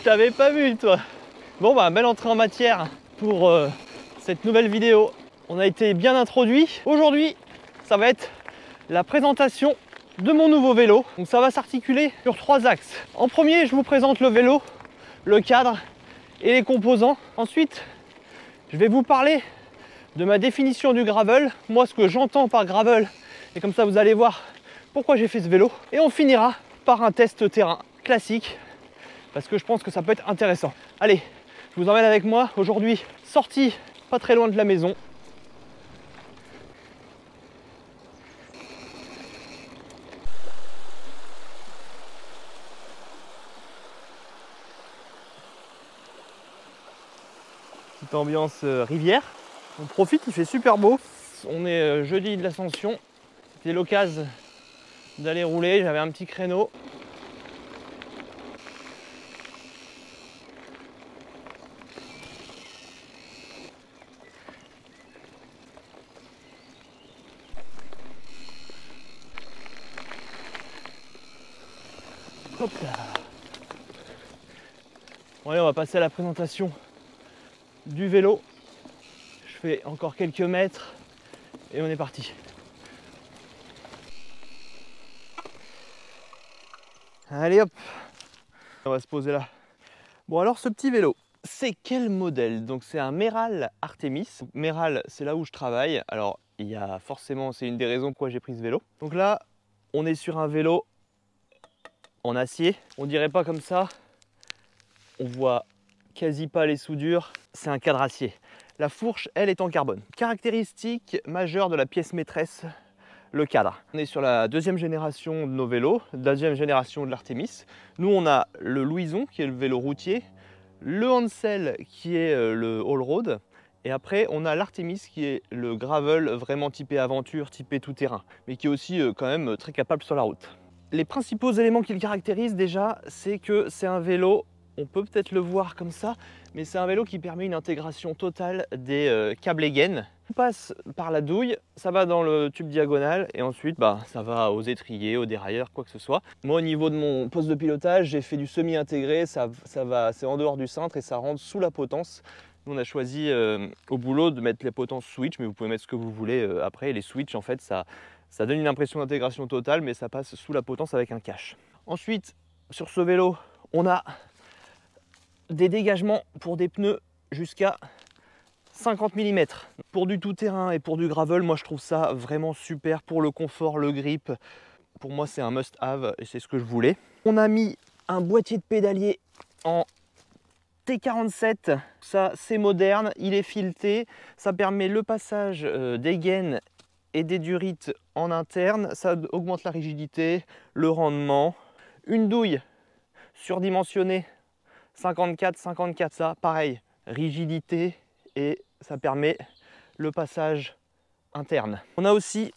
t'avais pas vu, toi. Bon, bah, belle entrée en matière pour cette nouvelle vidéo. On a été bien introduit. Aujourd'hui, ça va être la présentation de mon nouveau vélo. Donc ça va s'articuler sur 3 axes. En premier, je vous présente le vélo, le cadre et les composants. Ensuite, je vais vous parler de ma définition du gravel, moi ce que j'entends par gravel, et comme ça vous allez voir pourquoi j'ai fait ce vélo. Et on finira par un test terrain classique, parce que je pense que ça peut être intéressant. Allez, je vous emmène avec moi aujourd'hui, sortie pas très loin de la maison. Petite ambiance rivière. On profite, il fait super beau. On est jeudi de l'Ascension. C'était l'occasion d'aller rouler, j'avais un petit créneau. Hop là. Bon allez, on va passer à la présentation du vélo. Je fais encore quelques mètres et on est parti. Allez hop, on va se poser là. Bon alors ce petit vélo, c'est quel modèle? Donc c'est un Meral Artemis. Meral, c'est là où je travaille. Alors il y a forcément, c'est une des raisons pourquoi j'ai pris ce vélo. Donc là, on est sur un vélo en acier. On dirait pas comme ça. On voit quasi pas les soudures. C'est un cadre acier. La fourche, elle, est en carbone. Caractéristique majeure de la pièce maîtresse, le cadre. On est sur la 2e génération de nos vélos, 2e génération de l'Artemis. Nous, on a le Louison, qui est le vélo routier, le Hansel, qui est le all-road, et après, on a l'Artemis, qui est le gravel vraiment typé aventure, typé tout-terrain, mais qui est aussi quand même très capable sur la route. Les principaux éléments qui le caractérisent déjà, c'est que c'est un vélo, on peut peut-être le voir comme ça, mais c'est un vélo qui permet une intégration totale des câbles et gaines. On passe par la douille, ça va dans le tube diagonal et ensuite ça va aux étriers, aux dérailleurs, quoi que ce soit. Moi au niveau de mon poste de pilotage, j'ai fait du semi-intégré, c'est en dehors du cintre et ça rentre sous la potence. Nous, on a choisi au boulot de mettre les potences switch, mais vous pouvez mettre ce que vous voulez après. Les switch en fait ça donne une impression d'intégration totale, mais ça passe sous la potence avec un cache. Ensuite, sur ce vélo, on a des dégagements pour des pneus jusqu'à 50 mm. Pour du tout-terrain et pour du gravel, moi je trouve ça vraiment super pour le confort, le grip. Pour moi c'est un must-have et c'est ce que je voulais. On a mis un boîtier de pédalier en T47, ça c'est moderne, il est fileté, ça permet le passage des gaines et des durites en interne, ça augmente la rigidité, le rendement. Une douille surdimensionnée 54, ça pareil, rigidité et ça permet le passage interne. On a aussi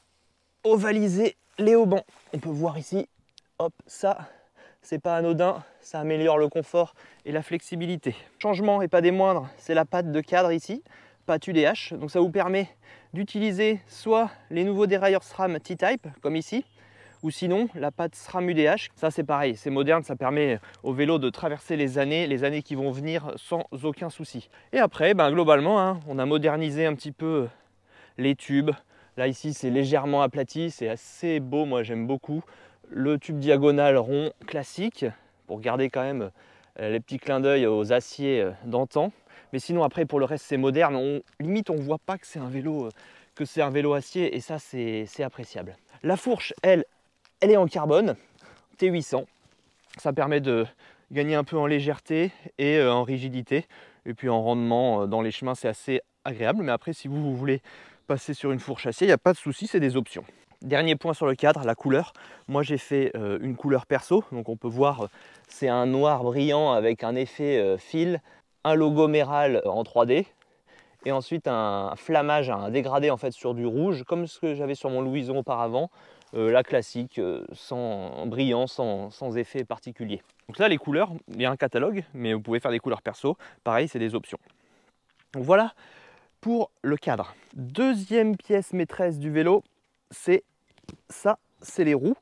ovalisé les haubans. On peut voir ici, hop, ça, c'est pas anodin, ça améliore le confort et la flexibilité. Changement et pas des moindres, c'est la patte de cadre ici, patte UDH. Donc ça vous permet d'utiliser soit les nouveaux dérailleurs SRAM T-Type, comme ici, ou sinon la patte SRAM UDH. Ça c'est pareil, c'est moderne, ça permet au vélo de traverser les années qui vont venir sans aucun souci. Et après, globalement, on a modernisé un petit peu les tubes. Là ici c'est légèrement aplati, c'est assez beau, moi j'aime beaucoup. Le tube diagonal rond classique, pour garder quand même les petits clins d'œil aux aciers d'antan. Mais sinon après pour le reste c'est moderne, limite on voit pas que c'est un vélo acier et ça c'est appréciable. La fourche, elle est en carbone, T800. Ça permet de gagner un peu en légèreté et en rigidité. Et puis en rendement, dans les chemins, c'est assez agréable. Mais après, si vous voulez passer sur une fourche acier, il n'y a pas de souci, c'est des options. Dernier point sur le cadre, la couleur. Moi, j'ai fait une couleur perso. Donc on peut voir, c'est un noir brillant avec un effet fil, un logo Meral en 3D. Et ensuite un flammage, un dégradé en fait sur du rouge, comme ce que j'avais sur mon Louison auparavant. La classique, sans brillant, sans effet particulier. Donc là les couleurs, il y a un catalogue, mais vous pouvez faire des couleurs perso, pareil c'est des options. Donc voilà pour le cadre. Deuxième pièce maîtresse du vélo, c'est ça, c'est les roues.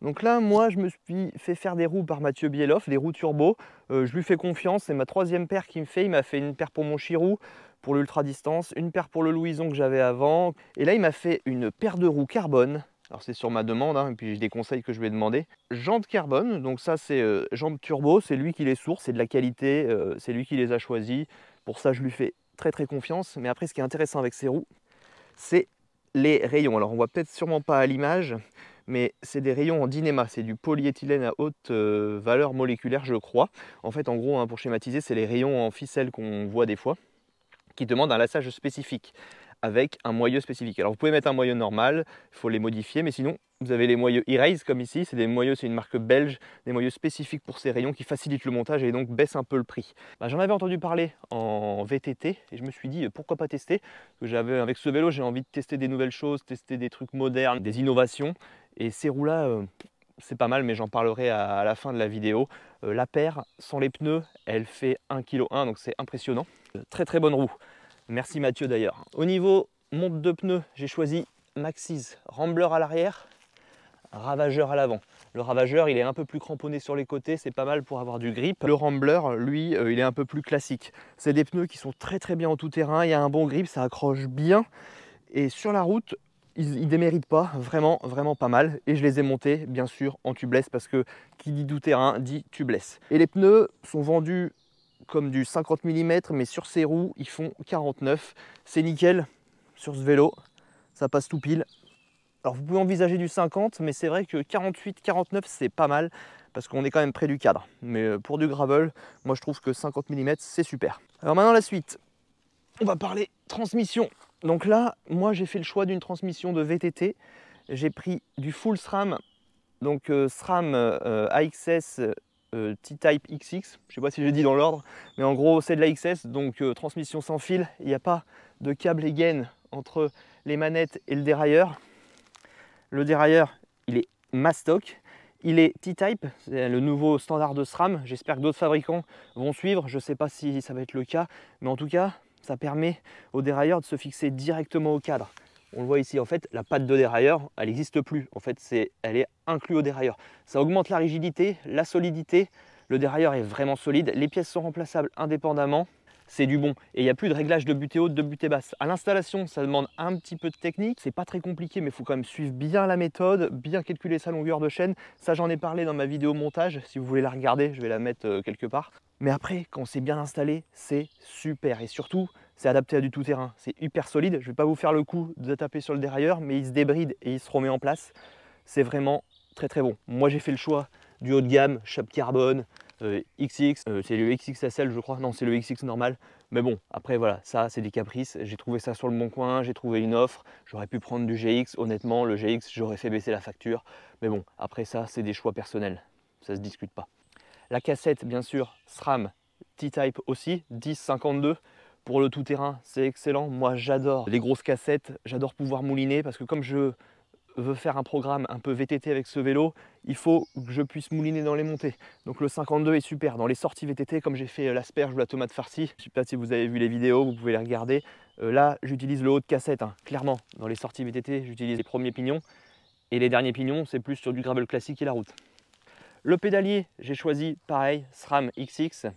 Donc là, moi, je me suis fait faire des roues par Mathieu Bieloff, des roues turbo. Je lui fais confiance, c'est ma 3e paire qu'il me fait. Il m'a fait une paire pour mon Chirou, pour l'ultra distance, une paire pour le Louison que j'avais avant. Et là, il m'a fait une paire de roues carbone. Alors c'est sur ma demande, hein, et puis j'ai des conseils que je lui ai demandé. Jantes carbone, donc ça c'est jantes turbo, c'est lui qui les source, c'est de la qualité, c'est lui qui les a choisis. Pour ça, je lui fais très confiance. Mais après, ce qui est intéressant avec ces roues, c'est les rayons. Alors on voit peut-être sûrement pas à l'image, mais c'est des rayons en Dynéma, c'est du polyéthylène à haute valeur moléculaire, je crois. En fait, en gros, hein, pour schématiser, c'est les rayons en ficelle qu'on voit des fois, qui demandent un lassage spécifique, avec un moyeu spécifique. Alors vous pouvez mettre un moyeu normal, il faut les modifier, mais sinon vous avez les moyeux Erase comme ici, c'est des moyeux, c'est une marque belge, des moyeux spécifiques pour ces rayons qui facilitent le montage et donc baissent un peu le prix. J'en avais entendu parler en VTT et je me suis dit pourquoi pas tester, avec ce vélo j'ai envie de tester des nouvelles choses, tester des trucs modernes, des innovations, et ces roues là c'est pas mal, mais j'en parlerai à la fin de la vidéo. La paire sans les pneus, elle fait 1,1 kg, donc c'est impressionnant. Très bonne roue. Merci Mathieu d'ailleurs. Au niveau monte de pneus, j'ai choisi Maxxis Rambler à l'arrière, Ravageur à l'avant. Le Ravageur, il est un peu plus cramponné sur les côtés, c'est pas mal pour avoir du grip. Le Rambler, lui, il est un peu plus classique. C'est des pneus qui sont très bien en tout terrain, il y a un bon grip, ça accroche bien. Et sur la route, ils déméritent pas, vraiment pas mal. Et je les ai montés, bien sûr, en tubeless, parce que qui dit tout terrain dit tubeless. Et les pneus sont vendus comme du 50 mm, mais sur ces roues, ils font 49. C'est nickel sur ce vélo, ça passe tout pile. Alors vous pouvez envisager du 50, mais c'est vrai que 48, 49, c'est pas mal, parce qu'on est quand même près du cadre. Mais pour du gravel, moi je trouve que 50 mm, c'est super. Alors maintenant la suite, on va parler transmission. Donc là, moi j'ai fait le choix d'une transmission de VTT. J'ai pris du full SRAM, donc SRAM AXS T-Type XX, je ne sais pas si j'ai dit dans l'ordre, mais en gros c'est de la XS, donc transmission sans fil, il n'y a pas de câble et gaine entre les manettes et le dérailleur. Le dérailleur, il est Mastoc, il est T-Type, c'est le nouveau standard de SRAM, j'espère que d'autres fabricants vont suivre, je ne sais pas si ça va être le cas, mais en tout cas, ça permet au dérailleur de se fixer directement au cadre. On le voit ici, en fait, la patte de dérailleur, elle n'existe plus. En fait, elle est inclue au dérailleur. Ça augmente la rigidité, la solidité. Le dérailleur est vraiment solide. Les pièces sont remplaçables indépendamment. C'est du bon. Et il n'y a plus de réglage de butée haute, de butée basse. À l'installation, ça demande un petit peu de technique. C'est pas très compliqué, mais il faut quand même suivre bien la méthode, bien calculer sa longueur de chaîne. Ça, j'en ai parlé dans ma vidéo montage. Si vous voulez la regarder, je vais la mettre quelque part. Mais après, quand c'est bien installé, c'est super. Et surtout, c'est adapté à du tout-terrain. C'est hyper solide. Je ne vais pas vous faire le coup de taper sur le dérailleur, mais il se débride et il se remet en place. C'est vraiment très bon. Moi, j'ai fait le choix du haut de gamme, chape carbone, XX. C'est le XXSL, je crois. Non, c'est le XX normal. Mais bon, après, voilà, ça, c'est des caprices. J'ai trouvé ça sur le bon coin, j'ai trouvé une offre. J'aurais pu prendre du GX. Honnêtement, le GX, j'aurais fait baisser la facture. Mais bon, après ça, c'est des choix personnels. Ça ne se discute pas. La cassette, bien sûr, SRAM T-Type aussi, 10-52. Pour le tout-terrain, c'est excellent. Moi, j'adore les grosses cassettes. J'adore pouvoir mouliner parce que comme je veux faire un programme un peu VTT avec ce vélo, il faut que je puisse mouliner dans les montées. Donc le 52 est super. Dans les sorties VTT, comme j'ai fait l'asperge ou la tomate farcie, je ne sais pas si vous avez vu les vidéos, vous pouvez les regarder. Là, j'utilise le haut de cassette, hein. Clairement. Dans les sorties VTT, j'utilise les premiers pignons. Et les derniers pignons, c'est plus sur du gravel classique et la route. Le pédalier, j'ai choisi pareil, SRAM XX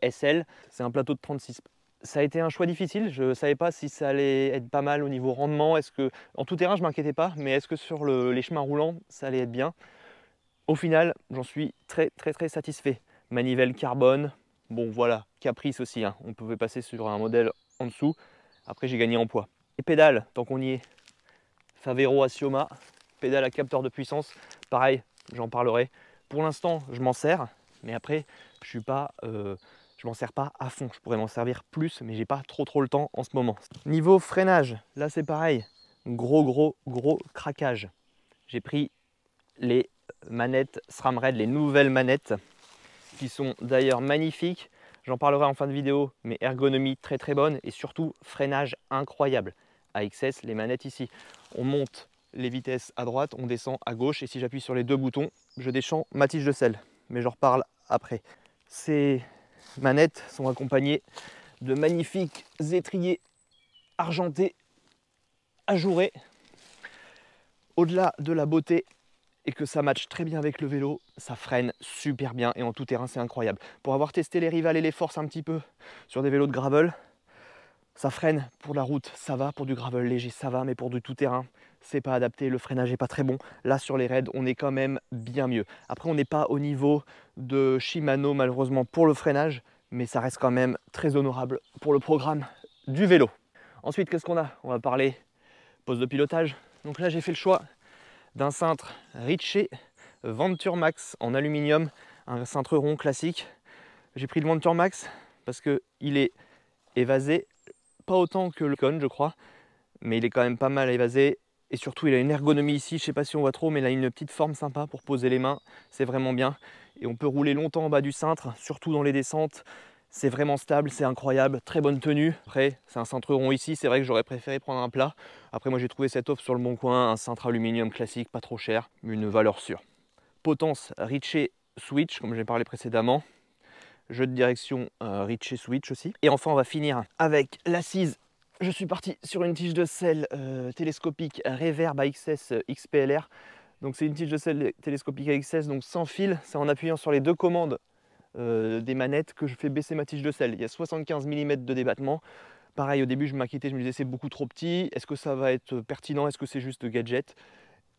SL, c'est un plateau de 36. Ça a été un choix difficile, je ne savais pas si ça allait être pas mal au niveau rendement. En tout terrain, je ne m'inquiétais pas, mais est-ce que sur les chemins roulants, ça allait être bien? Au final, j'en suis très satisfait. Manivelle carbone, bon voilà, caprice aussi, hein. On pouvait passer sur un modèle en dessous. Après, j'ai gagné en poids. Les pédales, tant qu'on y est, Favero Assioma, pédale à capteur de puissance, pareil, j'en parlerai. Pour l'instant, je m'en sers, mais après, je m'en sers pas à fond. Je pourrais m'en servir plus, mais j'ai pas trop le temps en ce moment. Niveau freinage, là c'est pareil, gros craquage. J'ai pris les manettes SRAM Red, les nouvelles manettes, qui sont d'ailleurs magnifiques. J'en parlerai en fin de vidéo, mais ergonomie très bonne et surtout freinage incroyable. AXS, les manettes ici, on monte les vitesses à droite, on descend à gauche et si j'appuie sur les deux boutons, je déchante ma tige de selle. Mais j'en reparle après. Ces manettes sont accompagnées de magnifiques étriers argentés, ajourés. Au-delà de la beauté, et que ça matche très bien avec le vélo, ça freine super bien et en tout terrain c'est incroyable. Pour avoir testé les rivales et les forces un petit peu sur des vélos de gravel, ça freine pour la route, ça va, pour du gravel léger, ça va, mais pour du tout terrain, c'est pas adapté, le freinage est pas très bon. Là sur les raids, on est quand même bien mieux. Après on n'est pas au niveau de Shimano malheureusement pour le freinage, mais ça reste quand même très honorable pour le programme du vélo. Ensuite, qu'est-ce qu'on a? On va parler poste de pilotage. Donc là j'ai fait le choix d'un cintre Ritchey Venture Max en aluminium, un cintre rond classique. J'ai pris le Venture Max parce qu'il est évasé, pas autant que le Con je crois, mais il est quand même pas mal évasé. Et surtout il a une ergonomie ici, je sais pas si on voit trop, mais il a une petite forme sympa pour poser les mains, c'est vraiment bien. Et on peut rouler longtemps en bas du cintre, surtout dans les descentes. C'est vraiment stable, c'est incroyable, très bonne tenue. Après, c'est un cintre rond ici, c'est vrai que j'aurais préféré prendre un plat. Après, moi j'ai trouvé cette offre sur le bon coin, un cintre aluminium classique, pas trop cher, une valeur sûre. Potence Ritchey Switch, comme j'ai parlé précédemment. Jeu de direction Ritchey Switch aussi. Et enfin, on va finir avec l'assise. Je suis parti sur une tige de selle télescopique Reverb AXS XPLR. Donc c'est une tige de selle télescopique AXS, donc sans fil. C'est en appuyant sur les deux commandes des manettes que je fais baisser ma tige de selle. Il y a 75 mm de débattement. Pareil, au début je m'inquiétais, je me disais c'est beaucoup trop petit, est-ce que ça va être pertinent, est-ce que c'est juste gadget?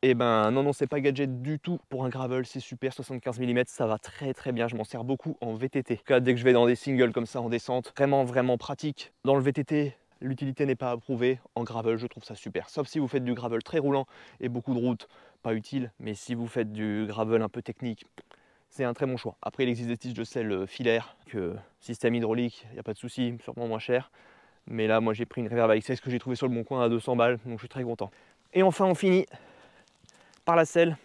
Et ben non, c'est pas gadget du tout. Pour un gravel c'est super, 75 mm ça va très bien, je m'en sers beaucoup en VTT. En tout cas, dès que je vais dans des singles comme ça en descente, vraiment pratique. Dans le VTT, l'utilité n'est pas approuvée. En gravel, je trouve ça super. Sauf si vous faites du gravel très roulant et beaucoup de routes, pas utile. Mais si vous faites du gravel un peu technique, c'est un très bon choix. Après, il existe des tiges de selle filaires, que système hydraulique, il n'y a pas de souci, sûrement moins cher. Mais là, moi, j'ai pris une Reverb AXS que j'ai trouvé sur le bon coin à 200 balles, donc je suis très content. Et enfin, on finit par la selle.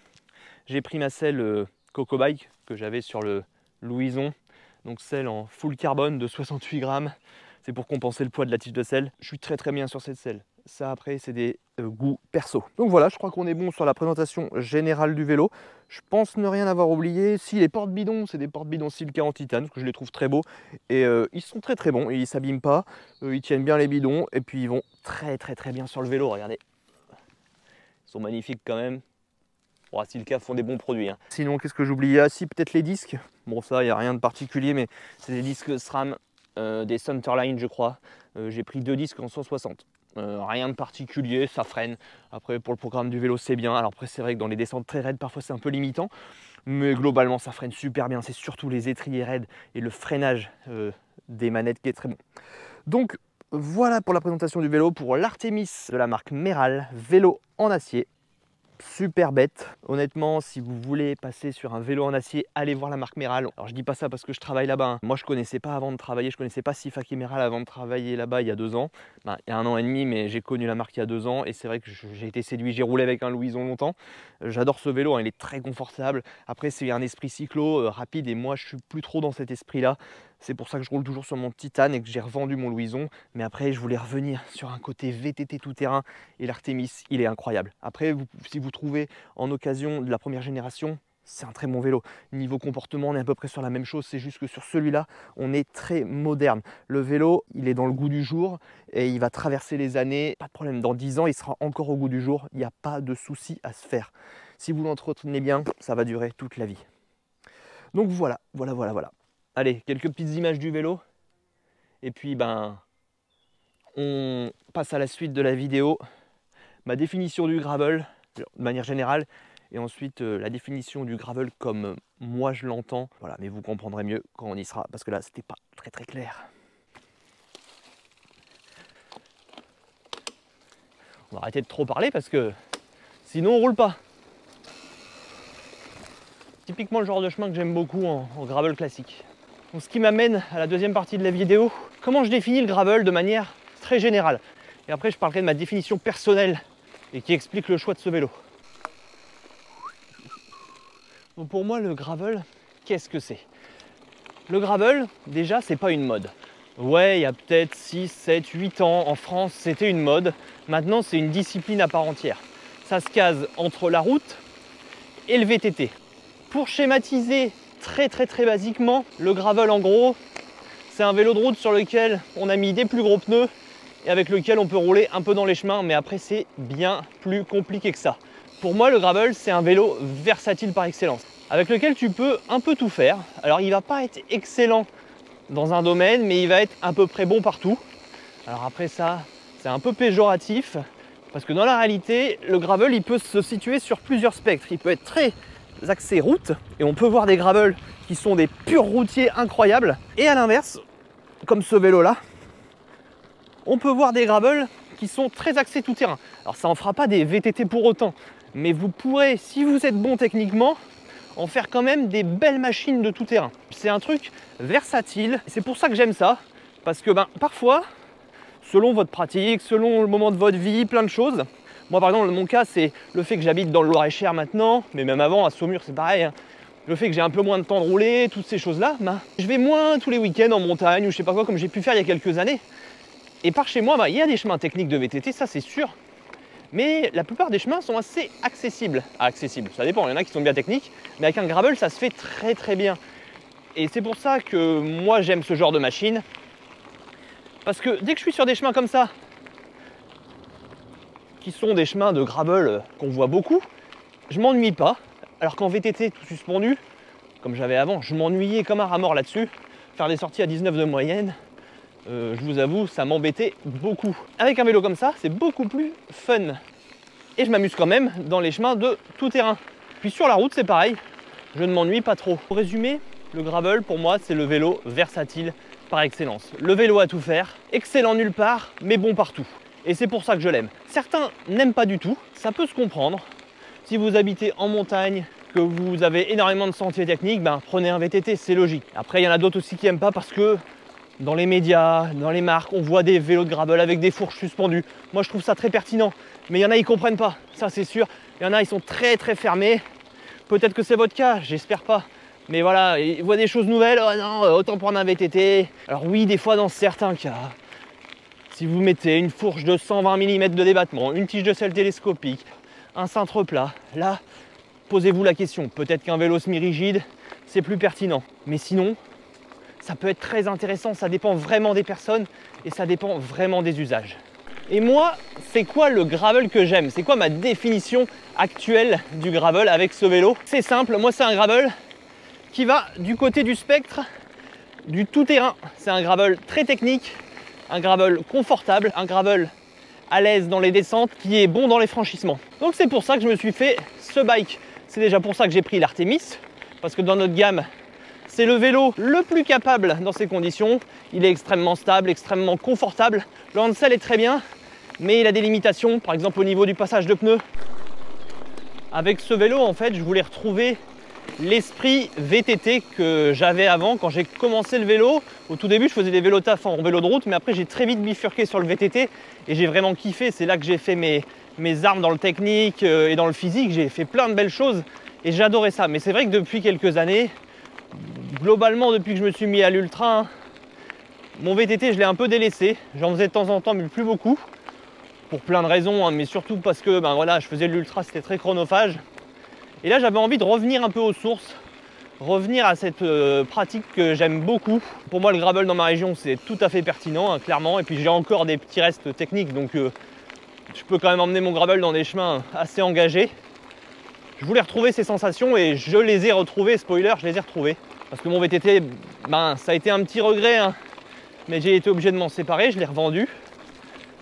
J'ai pris ma selle Coco Bike que j'avais sur le Louison, donc selle en full carbone de 68 grammes. C'est pour compenser le poids de la tige de selle. Je suis très bien sur cette selle. Ça après c'est des goûts perso. Donc voilà, je crois qu'on est bon sur la présentation générale du vélo. Je pense ne rien avoir oublié. Si les porte-bidons, c'est des porte-bidons Silka en titane, parce que je les trouve très beaux. Et ils sont très bons, ils ne s'abîment pas, ils tiennent bien les bidons, et puis ils vont très bien sur le vélo, regardez. Ils sont magnifiques quand même. Bon, Silka font des bons produits. Hein. Sinon, qu'est-ce que j'oubliais? Ah si, peut-être les disques. Bon ça, il n'y a rien de particulier, mais c'est des disques SRAM, des Centerline je crois. J'ai pris 2 disques en 160. Rien de particulier, ça freine. Après pour le programme du vélo c'est bien. Alors après c'est vrai que dans les descentes très raides parfois c'est un peu limitant. Mais globalement ça freine super bien. C'est surtout les étriers raides et le freinage des manettes qui est très bon. Donc voilà pour la présentation du vélo pour l'Artemis de la marque Meral, vélo en acier. Super bête. Honnêtement, si vous voulez passer sur un vélo en acier, allez voir la marque Meral. Alors je dis pas ça parce que je travaille là-bas. Hein. Moi je connaissais pas avant de travailler, je connaissais pas Sifaki Meral avant de travailler là-bas il y a 2 ans. Ben, il y a 1 an et demi, mais j'ai connu la marque il y a 2 ans et c'est vrai que j'ai été séduit. J'ai roulé avec un Louison longtemps. J'adore ce vélo, hein, il est très confortable. Après c'est un esprit cyclo rapide et moi je suis plus trop dans cet esprit-là. C'est pour ça que je roule toujours sur mon Titane et que j'ai revendu mon Louison. Mais après, je voulais revenir sur un côté VTT tout-terrain. Et l'Artemis, il est incroyable. Après, si vous trouvez en occasion de la première génération, c'est un très bon vélo. Niveau comportement, on est à peu près sur la même chose. C'est juste que sur celui-là, on est très moderne. Le vélo, il est dans le goût du jour et il va traverser les années. Pas de problème, dans 10 ans, il sera encore au goût du jour. Il n'y a pas de souci à se faire. Si vous l'entretenez bien, ça va durer toute la vie. Donc voilà. Allez, quelques petites images du vélo. Et puis, on passe à la suite de la vidéo. Ma définition du gravel, de manière générale. Et ensuite, la définition du gravel comme moi je l'entends. Voilà, mais vous comprendrez mieux quand on y sera. Parce que là, c'était pas très clair. On va arrêter de trop parler parce que sinon, on roule pas. Typiquement le genre de chemin que j'aime beaucoup en gravel classique. Donc, ce qui m'amène à la deuxième partie de la vidéo, comment je définis le gravel de manière très générale. Et après je parlerai de ma définition personnelle et qui explique le choix de ce vélo. Donc pour moi le gravel, qu'est-ce que c'est? Le gravel, déjà c'est pas une mode. Ouais, il y a peut-être 6, 7, 8 ans en France c'était une mode. Maintenant c'est une discipline à part entière. Ça se case entre la route et le VTT. Pour schématiser très basiquement, le gravel en gros, c'est un vélo de route sur lequel on a mis des plus gros pneus et avec lequel on peut rouler un peu dans les chemins, mais après c'est bien plus compliqué que ça. Pour moi, le gravel, c'est un vélo versatile par excellence, avec lequel tu peux un peu tout faire. Alors, il ne va pas être excellent dans un domaine, mais il va être à peu près bon partout. Alors après ça, c'est un peu péjoratif, parce que dans la réalité, le gravel, il peut se situer sur plusieurs spectres. Il peut être très axé route, et on peut voir des gravels qui sont des purs routiers incroyables. Et à l'inverse, comme ce vélo-là, on peut voir des gravels qui sont très axés tout terrain. Alors ça en fera pas des VTT pour autant, mais vous pourrez, si vous êtes bon techniquement, en faire quand même des belles machines de tout terrain. C'est un truc versatile, c'est pour ça que j'aime ça, parce que parfois, selon votre pratique, selon le moment de votre vie, plein de choses. Moi par exemple, mon cas, c'est le fait que j'habite dans le Loir-et-Cher maintenant, mais même avant, à Saumur, c'est pareil, hein. Le fait que j'ai un peu moins de temps de rouler, toutes ces choses-là, je vais moins tous les week-ends en montagne ou je sais pas quoi, comme j'ai pu faire il y a quelques années. Et par chez moi, il y a des chemins techniques de VTT, ça c'est sûr. Mais la plupart des chemins sont assez accessibles. Accessibles, ça dépend, il y en a qui sont bien techniques, mais avec un gravel, ça se fait très très bien. Et c'est pour ça que moi j'aime ce genre de machine. Parce que dès que je suis sur des chemins comme ça, qui sont des chemins de gravel qu'on voit beaucoup, je m'ennuie pas. Alors qu'en VTT tout suspendu, comme j'avais avant, je m'ennuyais comme un rat mort là-dessus. Faire des sorties à 19 de moyenne, je vous avoue, ça m'embêtait beaucoup. Avec un vélo comme ça, c'est beaucoup plus fun. Et je m'amuse quand même dans les chemins de tout terrain. Puis sur la route, c'est pareil, je ne m'ennuie pas trop. Pour résumer, le gravel, pour moi, c'est le vélo versatile par excellence. Le vélo à tout faire, excellent nulle part, mais bon partout. Et c'est pour ça que je l'aime. Certains n'aiment pas du tout, ça peut se comprendre. Si vous habitez en montagne, que vous avez énormément de sentiers techniques, prenez un VTT, c'est logique. Après, il y en a d'autres aussi qui n'aiment pas parce que dans les médias, dans les marques, on voit des vélos de gravel avec des fourches suspendues. Moi, je trouve ça très pertinent. Mais il y en a, ils ne comprennent pas, ça c'est sûr. Il y en a, ils sont très très fermés. Peut-être que c'est votre cas, j'espère pas. Mais voilà, ils voient des choses nouvelles, oh non, autant prendre un VTT. Alors oui, des fois, dans certains cas, si vous mettez une fourche de 120 mm de débattement, une tige de selle télescopique, un cintre plat, là, posez-vous la question. Peut-être qu'un vélo semi-rigide, c'est plus pertinent. Mais sinon, ça peut être très intéressant, ça dépend vraiment des personnes et ça dépend vraiment des usages. Et moi, c'est quoi le gravel que j'aime? C'est quoi ma définition actuelle du gravel avec ce vélo? C'est simple, moi c'est un gravel qui va du côté du spectre du tout-terrain. C'est un gravel très technique, un gravel confortable, un gravel à l'aise dans les descentes, qui est bon dans les franchissements. Donc c'est pour ça que je me suis fait ce bike. C'est déjà pour ça que j'ai pris l'Artemis, parce que dans notre gamme, c'est le vélo le plus capable dans ces conditions. Il est extrêmement stable, extrêmement confortable. Le handcell est très bien, mais il a des limitations, par exemple au niveau du passage de pneus. Avec ce vélo, en fait, je voulais retrouver l'esprit VTT que j'avais avant quand j'ai commencé le vélo. Au tout début, je faisais des vélos taf en vélo de route, mais après j'ai très vite bifurqué sur le VTT et j'ai vraiment kiffé. C'est là que j'ai fait mes armes dans le technique et dans le physique. J'ai fait plein de belles choses et j'adorais ça. Mais c'est vrai que depuis quelques années, globalement depuis que je me suis mis à l'ultra, mon VTT je l'ai un peu délaissé. J'en faisais de temps en temps, mais plus beaucoup, pour plein de raisons, mais surtout parce que voilà, je faisais de l'ultra, c'était très chronophage. Et là, j'avais envie de revenir un peu aux sources, revenir à cette pratique que j'aime beaucoup. Pour moi, le gravel dans ma région, c'est tout à fait pertinent, clairement. Et puis, j'ai encore des petits restes techniques, donc je peux quand même emmener mon gravel dans des chemins assez engagés. Je voulais retrouver ces sensations et je les ai retrouvées, spoiler, je les ai retrouvées. Parce que mon VTT, ça a été un petit regret, hein, mais j'ai été obligé de m'en séparer, je l'ai revendu,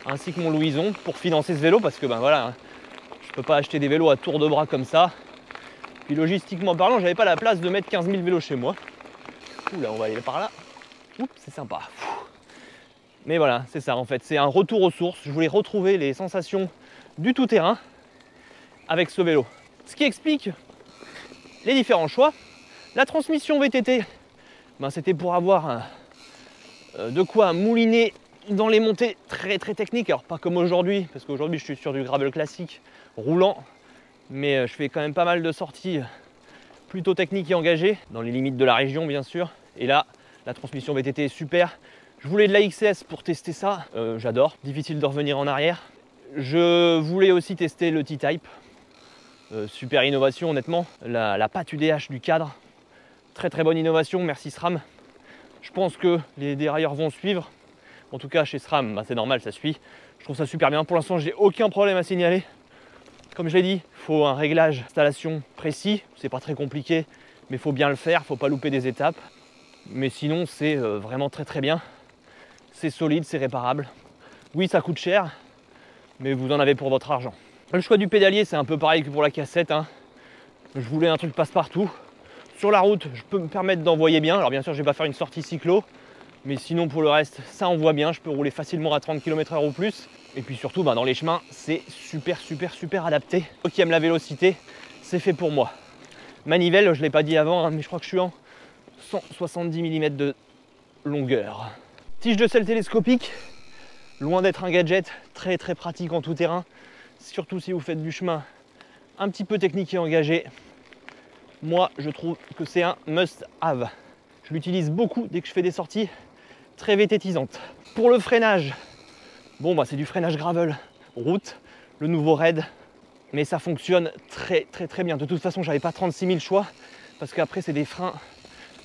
ainsi que mon Louison, pour financer ce vélo, parce que voilà, hein, je peux pas acheter des vélos à tour de bras comme ça. Puis logistiquement parlant, j'avais pas la place de mettre 15 000 vélos chez moi. Oula, on va aller par là. Oups, c'est sympa. Mais voilà, c'est ça en fait, c'est un retour aux sources. Je voulais retrouver les sensations du tout-terrain avec ce vélo. Ce qui explique les différents choix. La transmission VTT, c'était pour avoir de quoi mouliner dans les montées très très techniques. Alors pas comme aujourd'hui, parce qu'aujourd'hui je suis sur du gravel classique roulant. Mais je fais quand même pas mal de sorties plutôt techniques et engagées, dans les limites de la région bien sûr. Et là, la transmission VTT est super. Je voulais de la XS pour tester ça, j'adore, difficile de revenir en arrière. Je voulais aussi tester le T-Type, super innovation honnêtement. La patte UDH du cadre, très très bonne innovation, merci SRAM. Je pense que les dérailleurs vont suivre. En tout cas chez SRAM, c'est normal, ça suit. Je trouve ça super bien. Pour l'instant, j'ai aucun problème à signaler. Comme je l'ai dit, il faut un réglage d'installation précis, c'est pas très compliqué, mais il faut bien le faire, il ne faut pas louper des étapes. Mais sinon, c'est vraiment très bien. C'est solide, c'est réparable. Oui, ça coûte cher, mais vous en avez pour votre argent. Le choix du pédalier, c'est un peu pareil que pour la cassette, hein. Je voulais un truc passe-partout. Sur la route, je peux me permettre d'envoyer bien. Alors bien sûr, je ne vais pas faire une sortie cyclo, mais sinon pour le reste, ça envoie bien. Je peux rouler facilement à 30 km/h ou plus. Et puis surtout, dans les chemins, c'est super adapté. Moi qui aime la vélocité, c'est fait pour moi. Manivelle, je ne l'ai pas dit avant, hein, mais je crois que je suis en 170 mm de longueur. Tige de selle télescopique, loin d'être un gadget, très pratique en tout terrain. Surtout si vous faites du chemin un petit peu technique et engagé. Moi, je trouve que c'est un must-have. Je l'utilise beaucoup dès que je fais des sorties très vététisantes. Pour le freinage, bon, c'est du freinage gravel, route, le nouveau Red, mais ça fonctionne très bien. De toute façon, j'avais pas 36 000 choix parce qu'après, c'est des freins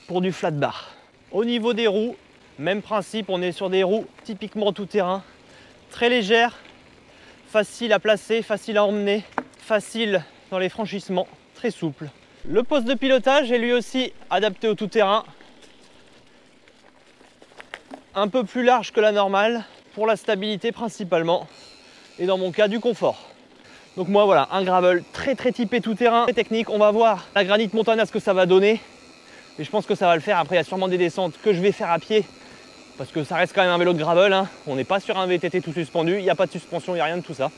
pour du flat bar. Au niveau des roues, même principe, on est sur des roues typiquement tout terrain, très légères, facile à placer, facile à emmener, facile dans les franchissements, très souple. Le poste de pilotage est lui aussi adapté au tout-terrain. Un peu plus large que la normale, pour la stabilité principalement, et dans mon cas du confort. Donc moi voilà, un gravel très typé tout-terrain, très technique. On va voir la Granit Montana ce que ça va donner. Et je pense que ça va le faire. Après il y a sûrement des descentes que je vais faire à pied, parce que ça reste quand même un vélo de gravel, hein. On n'est pas sur un VTT tout suspendu, il n'y a pas de suspension, il n'y a rien de tout ça.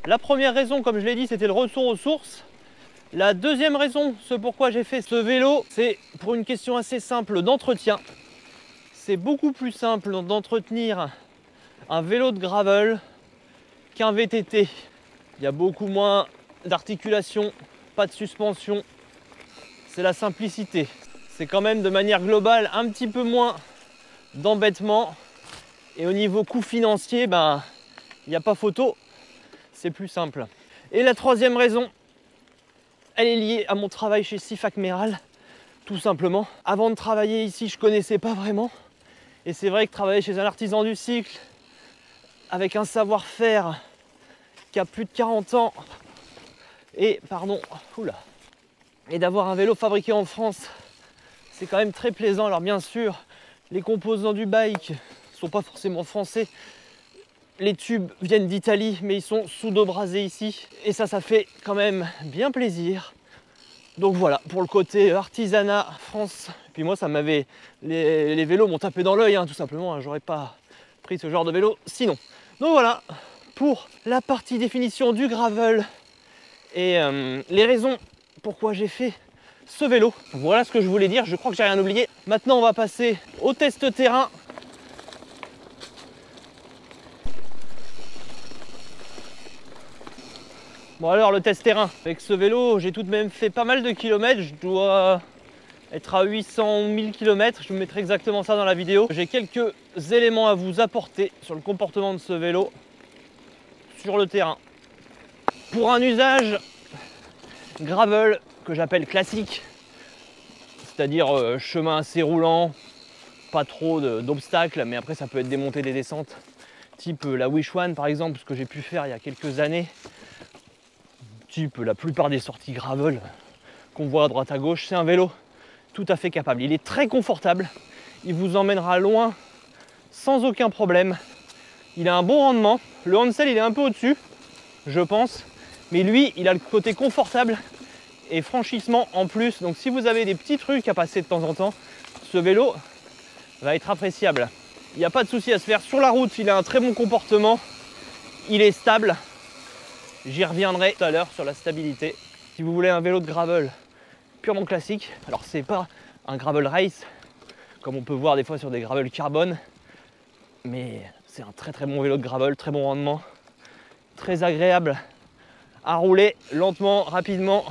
La première raison, comme je l'ai dit, c'était le retour aux sources. La deuxième raison, ce pourquoi j'ai fait ce vélo, c'est pour une question assez simple d'entretien. C'est beaucoup plus simple d'entretenir un vélo de gravel qu'un VTT. Il y a beaucoup moins d'articulation, pas de suspension. C'est la simplicité. C'est quand même de manière globale un petit peu moins d'embêtement. Et au niveau coût financier, il n'y a pas photo. C'est plus simple. Et la troisième raison, elle est liée à mon travail chez Sifac Méral, tout simplement. Avant de travailler ici, je ne connaissais pas vraiment. Et c'est vrai que travailler chez un artisan du cycle, avec un savoir-faire qui a plus de 40 ans, et d'avoir un vélo fabriqué en France, c'est quand même très plaisant. Alors bien sûr, les composants du bike ne sont pas forcément français. Les tubes viennent d'Italie, mais ils sont sous-dos-brasés ici. Et ça fait quand même bien plaisir. Donc voilà, pour le côté artisanat France. Et puis moi, ça m'avait... Les vélos m'ont tapé dans l'œil, hein, tout simplement. Hein, j'aurais pas pris ce genre de vélo sinon. Donc voilà, pour la partie définition du gravel et les raisons pourquoi j'ai fait ce vélo. Voilà ce que je voulais dire, je crois que j'ai rien oublié. Maintenant, on va passer au test terrain. Bon alors le test terrain, avec ce vélo j'ai tout de même fait pas mal de kilomètres, je dois être à 800 000 km, je vous mettrai exactement ça dans la vidéo. J'ai quelques éléments à vous apporter sur le comportement de ce vélo sur le terrain. Pour un usage gravel que j'appelle classique, c'est-à-dire chemin assez roulant, pas trop d'obstacles, mais après ça peut être des montées, des descentes, type la Wish One par exemple, ce que j'ai pu faire il y a quelques années. Type la plupart des sorties gravel qu'on voit à droite à gauche, c'est un vélo tout à fait capable. Il est très confortable, il vous emmènera loin sans aucun problème. Il a un bon rendement, le handcell il est un peu au-dessus, je pense, mais lui il a le côté confortable et franchissement en plus. Donc si vous avez des petits trucs à passer de temps en temps, ce vélo va être appréciable. Il n'y a pas de souci à se faire. Sur la route, il a un très bon comportement, il est stable. J'y reviendrai tout à l'heure sur la stabilité. Si vous voulez un vélo de gravel purement classique, alors c'est pas un gravel race comme on peut voir des fois sur des gravel carbone, mais c'est un très bon vélo de gravel, très bon rendement, très agréable à rouler lentement, rapidement.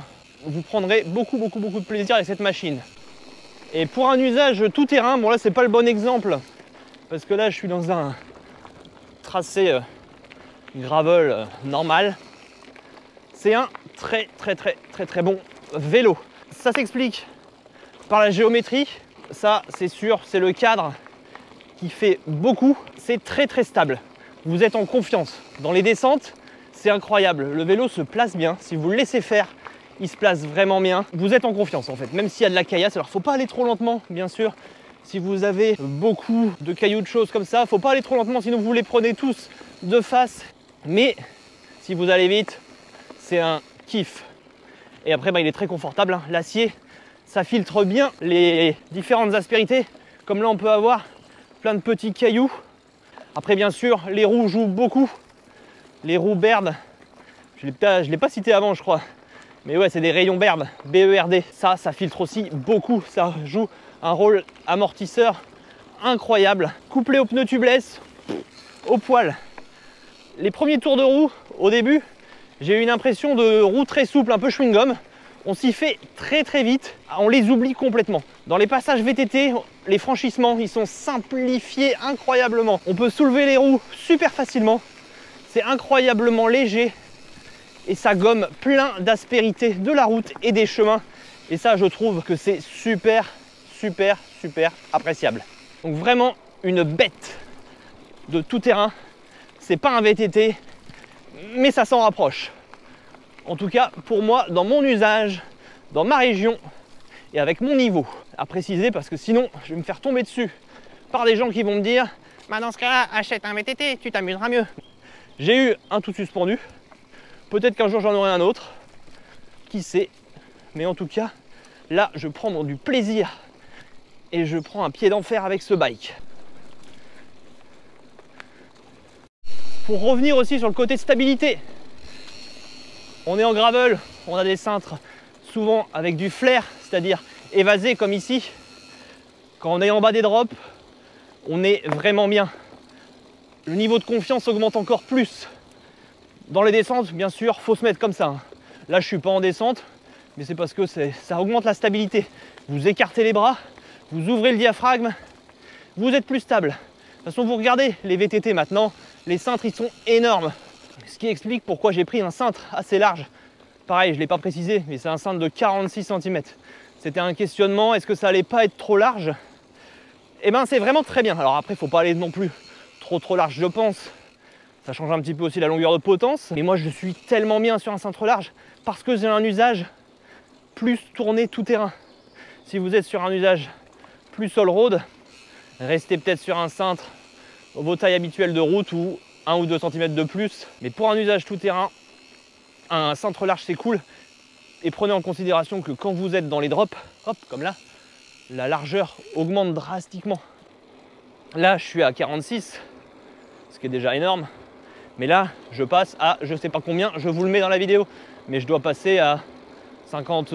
Vous prendrez beaucoup de plaisir avec cette machine. Et pour un usage tout terrain, bon là c'est pas le bon exemple parce que là je suis dans un tracé gravel normal. C'est un très bon vélo. Ça s'explique par la géométrie. Ça, c'est sûr, c'est le cadre qui fait beaucoup. C'est très stable. Vous êtes en confiance. Dans les descentes, C'est incroyable, le vélo se place bien. Si vous le laissez faire, il se place vraiment bien. Vous êtes en confiance en fait, même s'il y a de la caillasse. Alors faut pas aller trop lentement, bien sûr. Si vous avez beaucoup de cailloux, de choses comme ça, faut pas aller trop lentement, sinon vous les prenez tous de face. Mais si vous allez vite, c'est un kiff. Et après, il est très confortable, hein. L'acier, ça filtre bien les différentes aspérités. Comme là, on peut avoir plein de petits cailloux. Après, bien sûr, les roues jouent beaucoup. Les roues Baird, je ne l'ai pas cité avant, je crois. Mais ouais, c'est des rayons Baird, B-E-R-D. Ça filtre aussi beaucoup. Ça joue un rôle amortisseur incroyable. Couplé aux pneus tubeless, au poil. Les premiers tours de roue, au début, j'ai eu une impression de roue très souple, un peu chewing-gum. On s'y fait très très vite, on les oublie complètement. Dans les passages VTT, les franchissements, ils sont simplifiés incroyablement. On peut soulever les roues super facilement. C'est incroyablement léger et ça gomme plein d'aspérités de la route et des chemins. Et ça, je trouve que c'est super, super, super appréciable. Donc vraiment une bête de tout terrain. C'est pas un VTT, mais ça s'en rapproche. En tout cas, pour moi, dans mon usage, dans ma région et avec mon niveau. À préciser parce que sinon, je vais me faire tomber dessus par des gens qui vont me dire « Bah dans ce cas-là, achète un VTT, tu t'amuseras mieux. » J'ai eu un tout suspendu. Peut-être qu'un jour, j'en aurai un autre. Qui sait? Mais en tout cas, là, je prends du plaisir et je prends un pied d'enfer avec ce bike. Pour revenir aussi sur le côté stabilité, on est en gravel, on a des cintres souvent avec du flair, c'est-à-dire évasé comme ici. Quand on est en bas des drops, on est vraiment bien. Le niveau de confiance augmente encore plus. Dans les descentes, bien sûr, faut se mettre comme ça, hein. Là, je suis pas en descente, mais c'est parce que ça augmente la stabilité. Vous écartez les bras, vous ouvrez le diaphragme, vous êtes plus stable. De toute façon, vous regardez les VTT maintenant, les cintres, ils sont énormes. Ce qui explique pourquoi j'ai pris un cintre assez large. Pareil, je ne l'ai pas précisé, mais c'est un cintre de 46 cm. C'était un questionnement, est-ce que ça allait pas être trop large? Eh ben, c'est vraiment très bien. Alors après, il ne faut pas aller non plus trop large, je pense. Ça change un petit peu aussi la longueur de potence. Mais moi, je suis tellement bien sur un cintre large parce que j'ai un usage plus tourné tout terrain. Si vous êtes sur un usage plus all-road, restez peut-être sur un cintre vos tailles habituelles de route ou 1 ou 2 cm de plus. Mais pour un usage tout terrain, un cintre large, c'est cool. Et prenez en considération que quand vous êtes dans les drops, hop, comme là, la largeur augmente drastiquement. Là, je suis à 46, ce qui est déjà énorme. Mais là, je passe à, je sais pas combien, je vous le mets dans la vidéo, mais je dois passer à 50,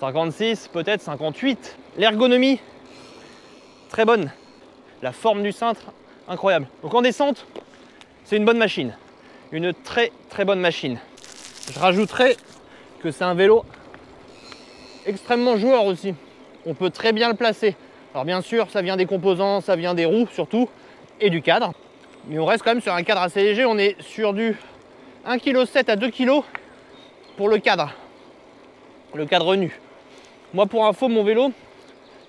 56, peut-être 58. L'ergonomie, très bonne. La forme du cintre, incroyable. Donc en descente, c'est une bonne machine. Une très très bonne machine. Je rajouterai que c'est un vélo extrêmement joueur aussi. On peut très bien le placer. Alors bien sûr, ça vient des composants, ça vient des roues surtout, et du cadre. Mais on reste quand même sur un cadre assez léger. On est sur du 1,7 kg à 2 kg pour le cadre nu. Moi, pour info, mon vélo,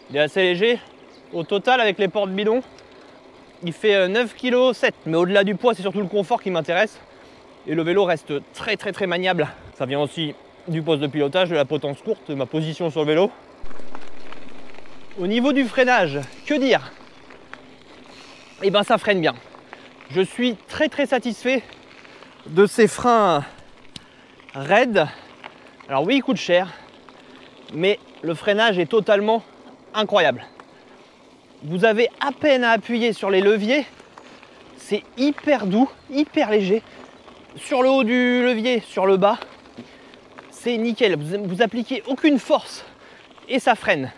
il est assez léger. Au total, avec les portes bidons, il fait 9,7 kg. Mais au-delà du poids, c'est surtout le confort qui m'intéresse. Et le vélo reste très très très maniable. Ça vient aussi du poste de pilotage, de la potence courte, de ma position sur le vélo. Au niveau du freinage, que dire? Eh ben, ça freine bien. Je suis très très satisfait de ces freins raides. Alors oui, ils coûtent cher, mais le freinage est totalement incroyable. Vous avez à peine à appuyer sur les leviers, c'est hyper doux, hyper léger. Sur le haut du levier, sur le bas, c'est nickel. Vous appliquez aucune force et ça freine.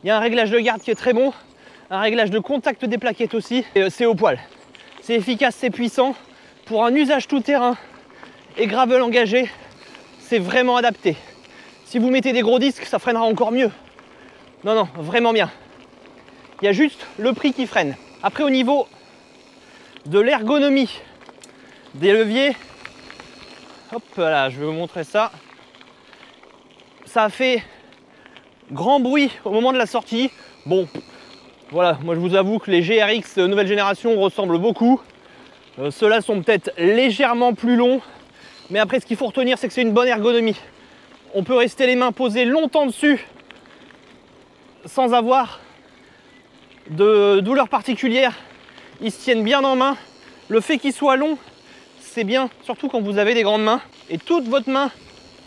Il y a un réglage de garde qui est très bon, un réglage de contact des plaquettes aussi, c'est au poil. C'est efficace, c'est puissant. Pour un usage tout terrain et gravel engagé, c'est vraiment adapté. Si vous mettez des gros disques, ça freinera encore mieux. Non, non, vraiment bien. Il y a juste le prix qui freine. Après, au niveau de l'ergonomie des leviers, hop là, je vais vous montrer ça. Ça a fait grand bruit au moment de la sortie. Bon, voilà, moi je vous avoue que les GRX nouvelle génération ressemblent beaucoup. Ceux-là sont peut-être légèrement plus longs, mais après ce qu'il faut retenir, c'est que c'est une bonne ergonomie. On peut rester les mains posées longtemps dessus sans avoir de douleur particulière. Ils se tiennent bien en main. Le fait qu'ils soient longs, c'est bien, surtout quand vous avez des grandes mains. Et toute votre main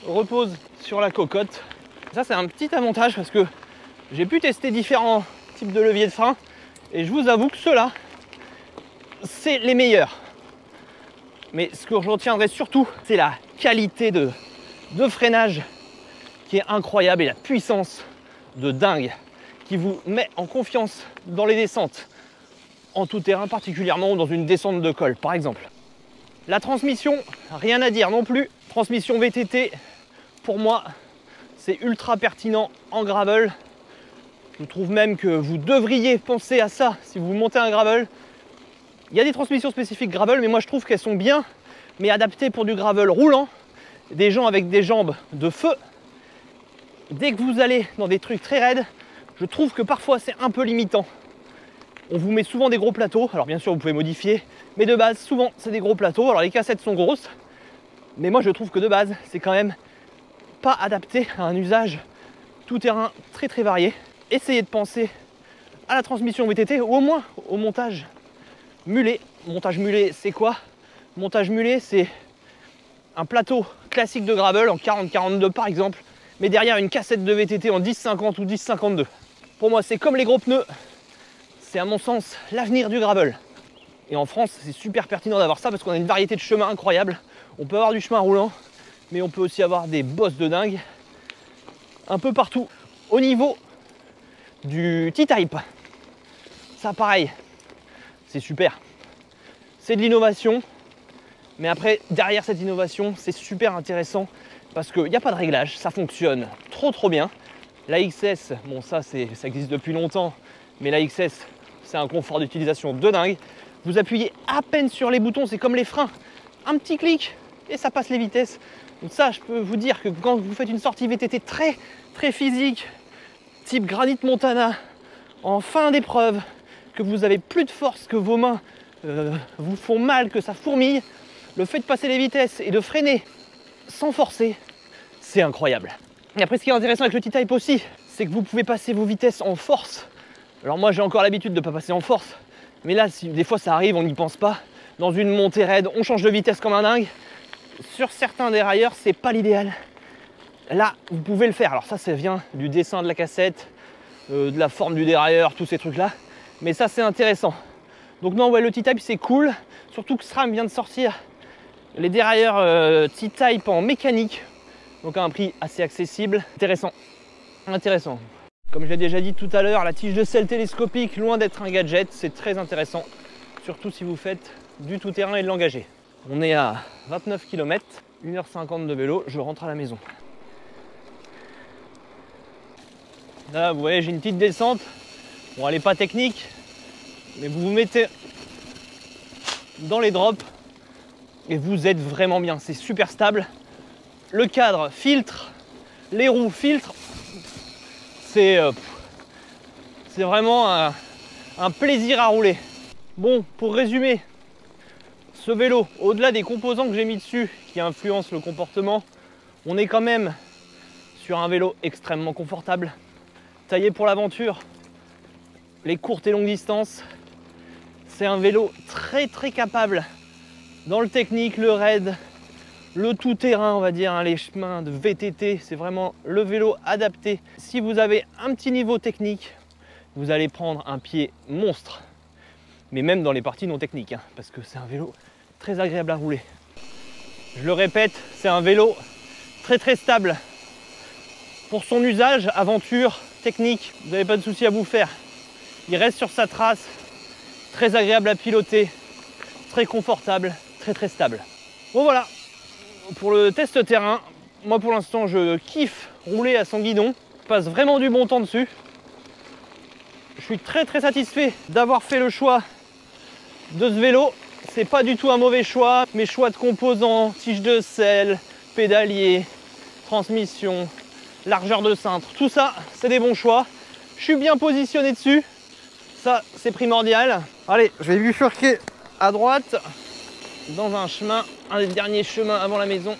repose sur la cocotte. Ça, c'est un petit avantage parce que j'ai pu tester différents types de leviers de frein. Et je vous avoue que ceux-là, c'est les meilleurs. Mais ce que je retiendrai surtout, c'est la qualité de freinage qui est incroyable et la puissance de dingue qui vous met en confiance dans les descentes en tout terrain, particulièrement ou dans une descente de col par exemple. La transmission, rien à dire non plus. Transmission VTT, pour moi, c'est ultra pertinent en gravel. Je trouve même que vous devriez penser à ça si vous montez un gravel. Il y a des transmissions spécifiques gravel, mais moi je trouve qu'elles sont bien, mais adaptées pour du gravel roulant, des gens avec des jambes de feu. Dès que vous allez dans des trucs très raides, je trouve que parfois c'est un peu limitant. On vous met souvent des gros plateaux, alors bien sûr vous pouvez modifier, mais de base souvent c'est des gros plateaux. Alors les cassettes sont grosses, mais moi je trouve que de base c'est quand même pas adapté à un usage tout terrain très très varié. Essayez de penser à la transmission VTT ou au moins au montage mulet. Montage mulet, c'est quoi? Montage mulet, c'est un plateau classique de gravel en 40-42 par exemple, mais derrière une cassette de VTT en 10-50 ou 10-52. Pour moi, c'est comme les gros pneus. C'est à mon sens l'avenir du gravel. Et en France, c'est super pertinent d'avoir ça parce qu'on a une variété de chemins incroyable. On peut avoir du chemin roulant, mais on peut aussi avoir des bosses de dingue un peu partout. Au niveau du T-Type, ça pareil, c'est super. C'est de l'innovation, mais après, derrière cette innovation, c'est super intéressant parce qu'il n'y a pas de réglage, ça fonctionne trop bien. La XS, bon ça existe depuis longtemps, mais la XS, c'est un confort d'utilisation de dingue. Vous appuyez à peine sur les boutons, c'est comme les freins. Un petit clic et ça passe les vitesses. Donc ça, je peux vous dire que quand vous faites une sortie VTT très physique, type Granit Montana, en fin d'épreuve, que vous avez plus de force, que vos mains vous font mal, que ça fourmille, le fait de passer les vitesses et de freiner sans forcer, c'est incroyable. Et après, ce qui est intéressant avec le T-Type aussi, c'est que vous pouvez passer vos vitesses en force. Alors moi, j'ai encore l'habitude de ne pas passer en force, mais là, si des fois ça arrive, on n'y pense pas. Dans une montée raide, on change de vitesse comme un dingue. Sur certains dérailleurs, c'est pas l'idéal. Là, vous pouvez le faire. Alors ça vient du dessin de la cassette, de la forme du dérailleur, tous ces trucs-là. Mais ça, c'est intéressant. Donc non, ouais, le T-Type, c'est cool. Surtout que SRAM vient de sortir les dérailleurs T-Type en mécanique. Donc à un prix assez accessible. Intéressant. Comme j'ai déjà dit tout à l'heure, la tige de selle télescopique, loin d'être un gadget, c'est très intéressant. Surtout si vous faites du tout-terrain et de l'engagé. On est à 29 km, 1h50 de vélo, je rentre à la maison. Là, vous voyez, j'ai une petite descente. Bon, elle n'est pas technique, mais vous vous mettez dans les drops et vous êtes vraiment bien. C'est super stable. Le cadre filtre, les roues filtrent. C'est vraiment un plaisir à rouler. Bon, pour résumer, ce vélo, au-delà des composants que j'ai mis dessus qui influencent le comportement, on est quand même sur un vélo extrêmement confortable, taillé pour l'aventure, les courtes et longues distances. C'est un vélo très capable dans le technique, le raid, le tout-terrain, on va dire, hein, les chemins de VTT. C'est vraiment le vélo adapté. Si vous avez un petit niveau technique, vous allez prendre un pied monstre. Mais même dans les parties non techniques, hein, parce que c'est un vélo très agréable à rouler. Je le répète, c'est un vélo très stable. Pour son usage, aventure, technique, vous n'avez pas de souci à vous faire. Il reste sur sa trace, très agréable à piloter, très confortable, très stable. Bon voilà, pour le test terrain, moi pour l'instant je kiffe rouler à son guidon, je passe vraiment du bon temps dessus. Je suis très satisfait d'avoir fait le choix de ce vélo. C'est pas du tout un mauvais choix. Mes choix de composants, tige de selle, pédalier, transmission, largeur de cintre, tout ça, c'est des bons choix. Je suis bien positionné dessus. Ça, c'est primordial. Allez, je vais bifurquer à droite. dans un chemin, un des derniers chemins avant la maison.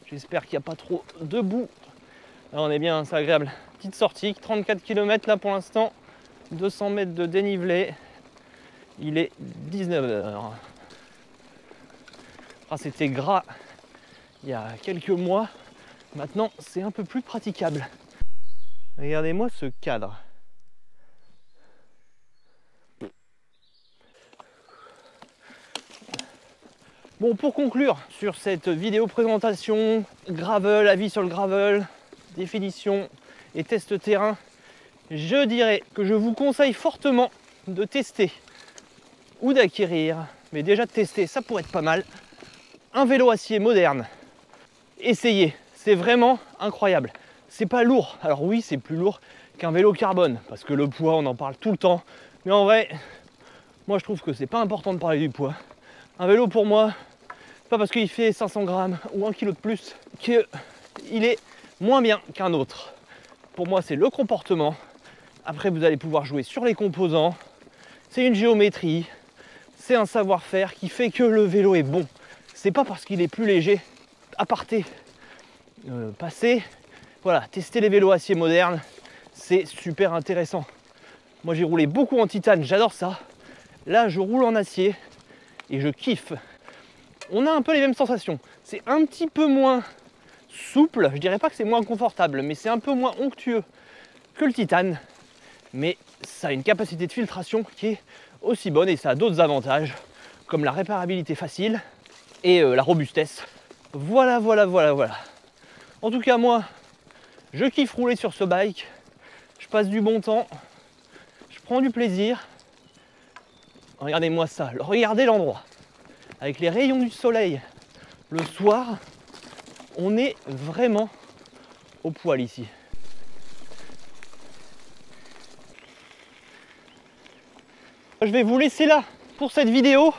J'espère qu'il n'y a pas trop de boue. Là, on est bien, c'est agréable. Petite sortie, 34 km là pour l'instant, 200 mètres de dénivelé. Il est 19 h. Ah, c'était gras il y a quelques mois. Maintenant, c'est un peu plus praticable. Regardez-moi ce cadre. Bon, pour conclure sur cette vidéo présentation, gravel, avis sur le gravel, définition et test terrain, je dirais que je vous conseille fortement de tester ou d'acquérir, mais déjà de tester, ça pourrait être pas mal, un vélo acier moderne. Essayez, c'est vraiment incroyable. C'est pas lourd, alors oui, c'est plus lourd qu'un vélo carbone, parce que le poids, on en parle tout le temps, mais en vrai, moi je trouve que c'est pas important de parler du poids. Un vélo pour moi, pas parce qu'il fait 500 grammes ou 1 kg de plus qu'il est moins bien qu'un autre. Pour moi, c'est le comportement. Après, vous allez pouvoir jouer sur les composants. C'est une géométrie, c'est un savoir-faire qui fait que le vélo est bon. C'est pas parce qu'il est plus léger. Aparté, passé. Voilà, tester les vélos acier modernes, c'est super intéressant. Moi, j'ai roulé beaucoup en titane, j'adore ça. Là, je roule en acier et je kiffe. On a un peu les mêmes sensations. C'est un petit peu moins souple, je dirais pas que c'est moins confortable, mais c'est un peu moins onctueux que le titane. Mais ça a une capacité de filtration qui est aussi bonne et ça a d'autres avantages, comme la réparabilité facile et la robustesse. Voilà. En tout cas, moi, je kiffe rouler sur ce bike. Je passe du bon temps, je prends du plaisir. Regardez-moi ça, regardez l'endroit. Avec les rayons du soleil le soir, on est vraiment au poil ici. Je vais vous laisser là pour cette vidéo.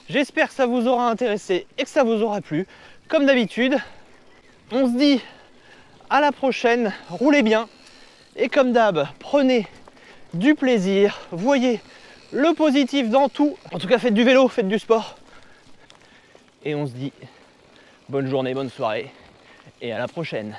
J'espère que ça vous aura intéressé et que ça vous aura plu. Comme d'habitude, on se dit à la prochaine, roulez bien. Et comme d'hab, prenez du plaisir, voyez le positif dans tout. En tout cas, faites du vélo, faites du sport. Et on se dit bonne journée, bonne soirée et à la prochaine.